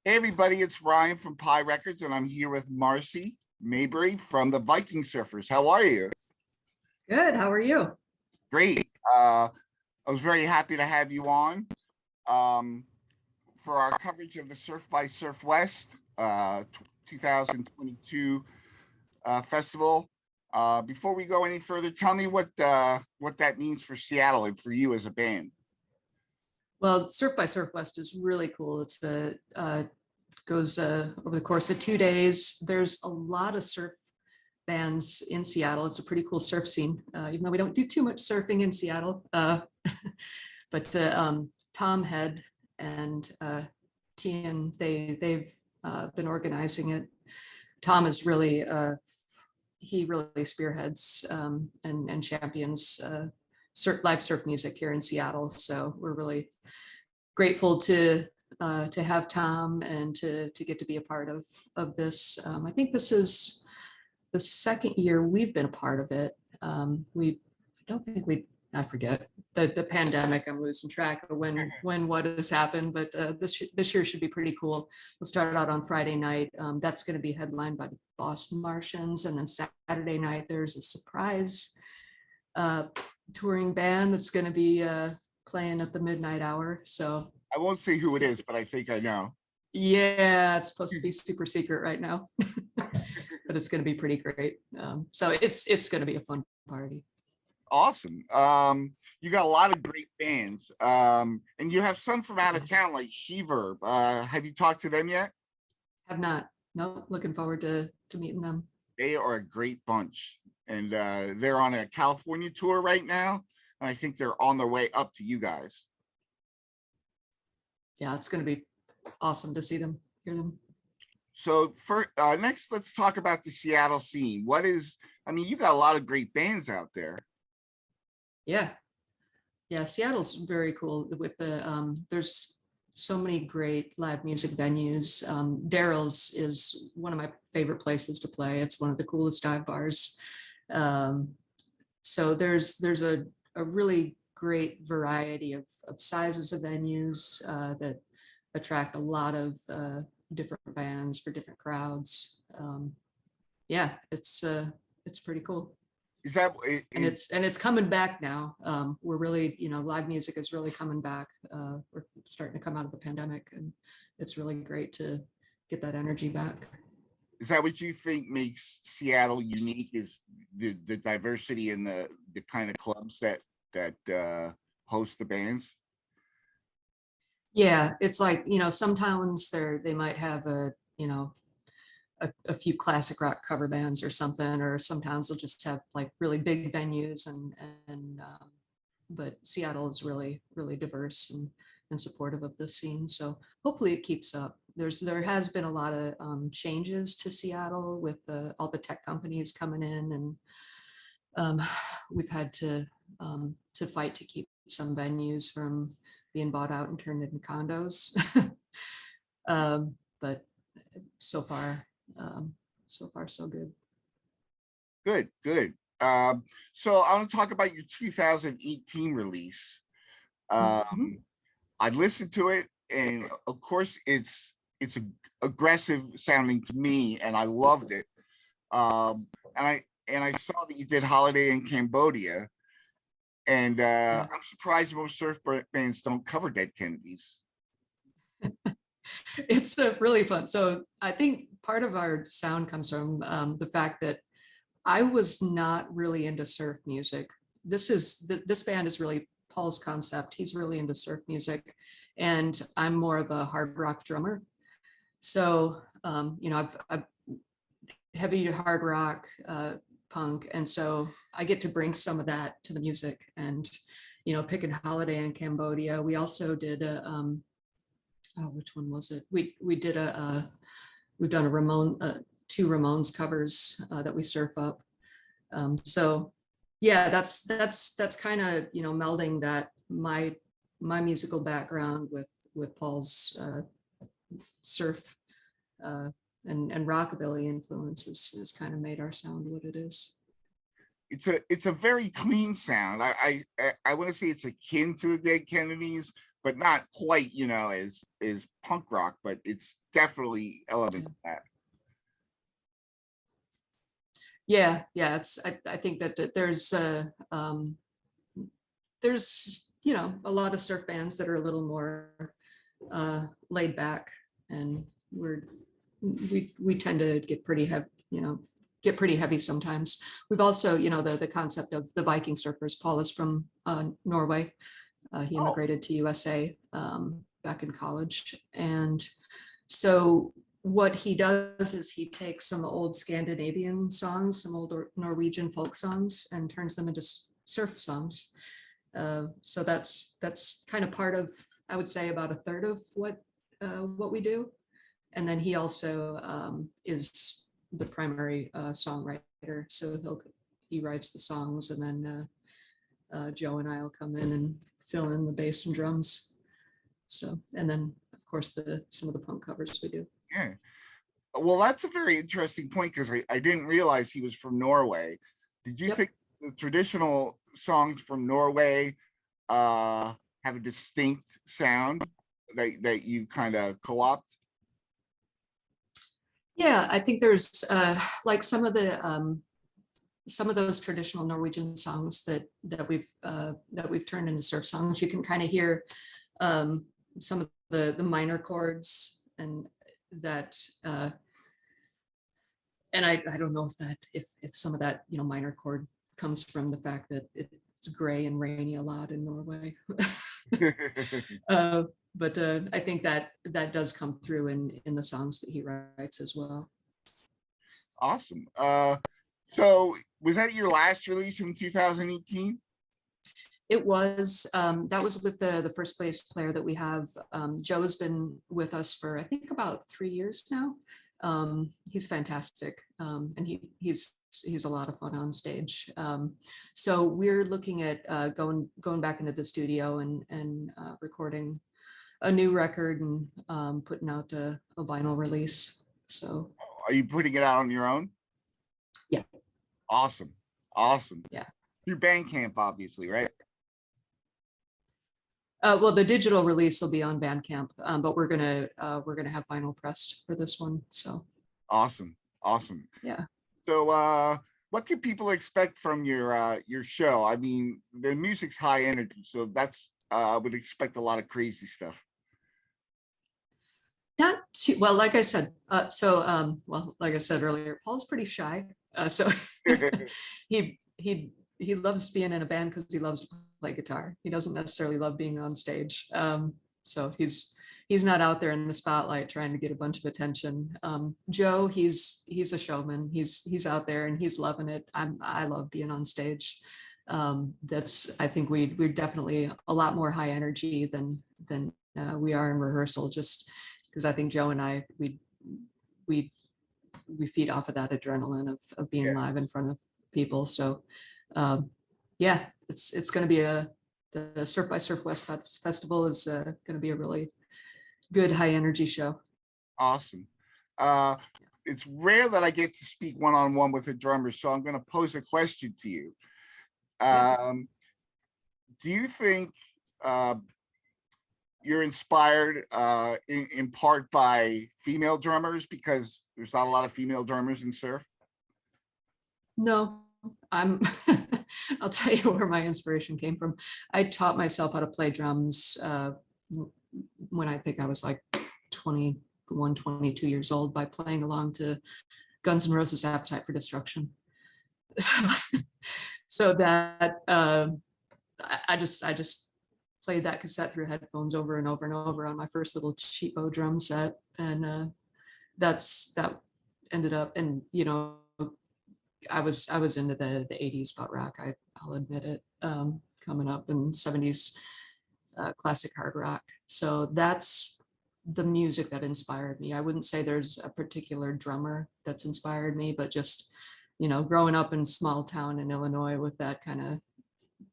Hey everybody, it's Ryan from Pi Records, and I'm here with Marcy Mabry from the Viking Surfers. How are you? Good. How are you? Great. I was very happy to have you on um, for our coverage of the Surf by Surfwest 2022 festival. Before we go any further, tell me what that means for Seattle and for you as a band. Well, Surf by Surfwest is really cool. It's a goes over the course of 2 days. There's a lot of surf bands in Seattle. It's a pretty cool surf scene, even though we don't do too much surfing in Seattle. But Tom Head and Tian, they've been organizing it. Tom is really he really spearheads and champions live surf music here in Seattle. So we're really grateful to have Tom and to get to be a part of this. I think this is the second year we've been a part of it. I forget the pandemic. I'm losing track of when what has happened, but this year should be pretty cool. We'll start out on Friday night. That's going to be headlined by the Boston Martians, and then Saturday night there's a surprise touring band that's going to be playing at the midnight hour. So I won't say who it is, but I think I know. Yeah, it's supposed to be super secret right now, but it's going to be pretty great. So it's going to be a fun party. Awesome. You got a lot of great bands, and you have some from out of town like She-Verb. Have you talked to them yet? Have not. No, looking forward to meeting them. They are a great bunch, and they're on a California tour right now, and I think they're on their way up to you guys. Yeah, it's going to be awesome to see them, hear them. So for next, let's talk about the Seattle scene. You got a lot of great bands out there. Yeah, Seattle's very cool with the there's so many great live music venues. Daryl's is one of my favorite places to play. It's one of the coolest dive bars. So there's a really great variety of sizes of venues that attract a lot of different bands for different crowds. Yeah, it's pretty cool. Is that and it's coming back now. We're really, live music is really coming back. We're starting to come out of the pandemic, and it's really great to get that energy back. Is that what you think makes Seattle unique, is the diversity in the kind of clubs that host the bands? Yeah, it's like, some towns they might have a few classic rock cover bands or something, or some towns will just have like really big venues, but Seattle is really, really diverse and supportive of the scene. So hopefully it keeps up. There has been a lot of changes to Seattle with all the tech companies coming in, and we've had to fight to keep some venues from being bought out and turned into condos. But so far so good. Good. So I want to talk about your 2018 release. I listened to it, and of course it's aggressive sounding to me, and I loved it. And I saw that you did Holiday in Cambodia, and I'm surprised most surf bands don't cover Dead Kennedys. It's really fun. So I think part of our sound comes from the fact that I was not really into surf music. This band is really Paul's concept. He's really into surf music, and I'm more of a hard rock drummer. So I've heavy hard rock, punk, and so I get to bring some of that to the music. And picking Holiday in Cambodia, we also did a which one was it? We've done two Ramones covers that we surf up. So yeah, that's kind of melding that my musical background with Paul's surf and rockabilly influences has kind of made our sound what it is. It's a very clean sound. I want to say it's akin to the Dead Kennedys, but not quite, as punk rock, but it's definitely elements of that. Yeah, yeah, I think that there's a lot of surf bands that are a little more laid back, and we tend to get pretty heavy, get pretty heavy sometimes. We've also, the concept of the Viking Surfers. Paul is from Norway. He Oh, immigrated to USA back in college. And so what he does is he takes some old Scandinavian songs, some old Norwegian folk songs, and turns them into surf songs. So that's kind of part of, I would say, about a third of what we do. And then he also is the primary songwriter. So he writes the songs, and then Joe and I will come in and fill in the bass and drums. So, and then of course some of the punk covers we do. yeah. Well, that's a very interesting point, because I didn't realize he was from Norway. Did you Yep. think the traditional songs from Norway have a distinct sound that you kind of co-opt? Yeah, I think there's like some of those traditional Norwegian songs that we've turned into surf songs. You can kind of hear some of the minor chords, and that and I don't know if some of that minor chord comes from the fact that it's gray and rainy a lot in Norway. But I think that does come through in the songs that he writes as well. Awesome. So was that your last release in 2018? It was, that was with the first bass player that we have. Joe's been with us for, I think, about 3 years now. He's fantastic, and he's a lot of fun on stage. So we're looking at going back into the studio and recording a new record, and putting out a vinyl release. So Are you putting it out on your own? yeah. Awesome. Awesome. Yeah. Through Bandcamp, obviously, right? Well, the digital release will be on Bandcamp, but we're gonna have vinyl pressed for this one. So Awesome. Awesome. yeah. So what can people expect from your show? I mean, the music's high energy, so that's I would expect a lot of crazy stuff. Not too well, like I said. Well, like I said earlier, Paul's pretty shy. So he loves being in a band because he loves to play guitar. He doesn't necessarily love being on stage. So he's not out there in the spotlight trying to get a bunch of attention. Joe, he's a showman. He's out there and he's loving it. I love being on stage. I think we're definitely a lot more high energy than we are in rehearsal, just because I think Joe and I we feed off of that adrenaline of being live in front of people. So yeah, it's going to be the Surf by Surfwest Festival is going to be a really good high energy show. Awesome. It's rare that I get to speak one-on-one with a drummer, so I'm going to pose a question to you. Do you think you're inspired in part by female drummers, because there's not a lot of female drummers in surf? No, I'll tell you where my inspiration came from. I taught myself how to play drums when I think I was like 21, 22 years old, by playing along to Guns N' Roses' Appetite for Destruction. So that I just played that cassette through headphones over and over and over on my first little cheapo drum set, and that ended up, and I was into the 80s butt rock. I'll admit it, coming up in 70s classic hard rock. So that's the music that inspired me. I wouldn't say there's a particular drummer that's inspired me, but just growing up in small town in Illinois with that kind of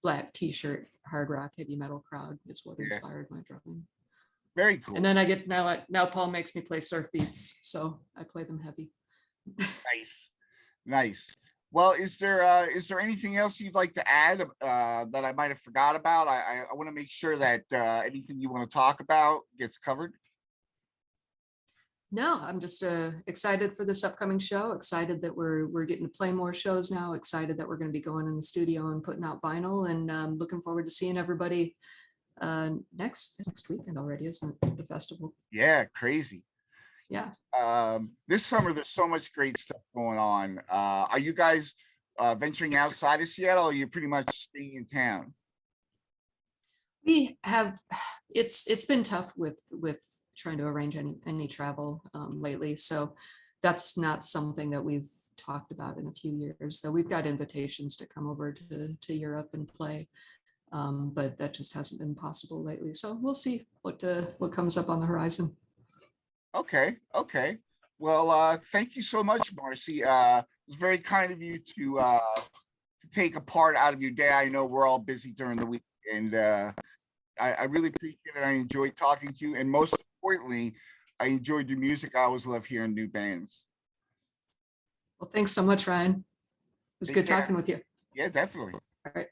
black t-shirt hard rock heavy metal crowd is what inspired my drumming. Very cool. And then I get now Paul makes me play surf beats, so I play them heavy. Nice. Well, is there anything else you'd like to add that I might have forgot about? I want to make sure that anything you want to talk about gets covered. No, I'm just excited for this upcoming show. Excited that we're getting to play more shows now. Excited that we're going to be going in the studio and putting out vinyl, and looking forward to seeing everybody next weekend already, isn't it? The festival. Yeah, crazy. Yeah. This summer there's so much great stuff going on. Are you guys venturing outside of Seattle, or are you pretty much staying in town? We have, it's been tough with trying to arrange any travel lately. So that's not something that we've talked about in a few years. So we've got invitations to come over to Europe and play. But that just hasn't been possible lately. So we'll see what comes up on the horizon. Okay, okay. Well, thank you so much, Marcy. It's very kind of you to take a part out of your day. I know we're all busy during the week, and I really appreciate it. I enjoyed talking to you, and most importantly, I enjoyed your music. I always love hearing new bands. Well, thanks so much, Ryan. It was Take good care. talking with you. Yeah, definitely. All right.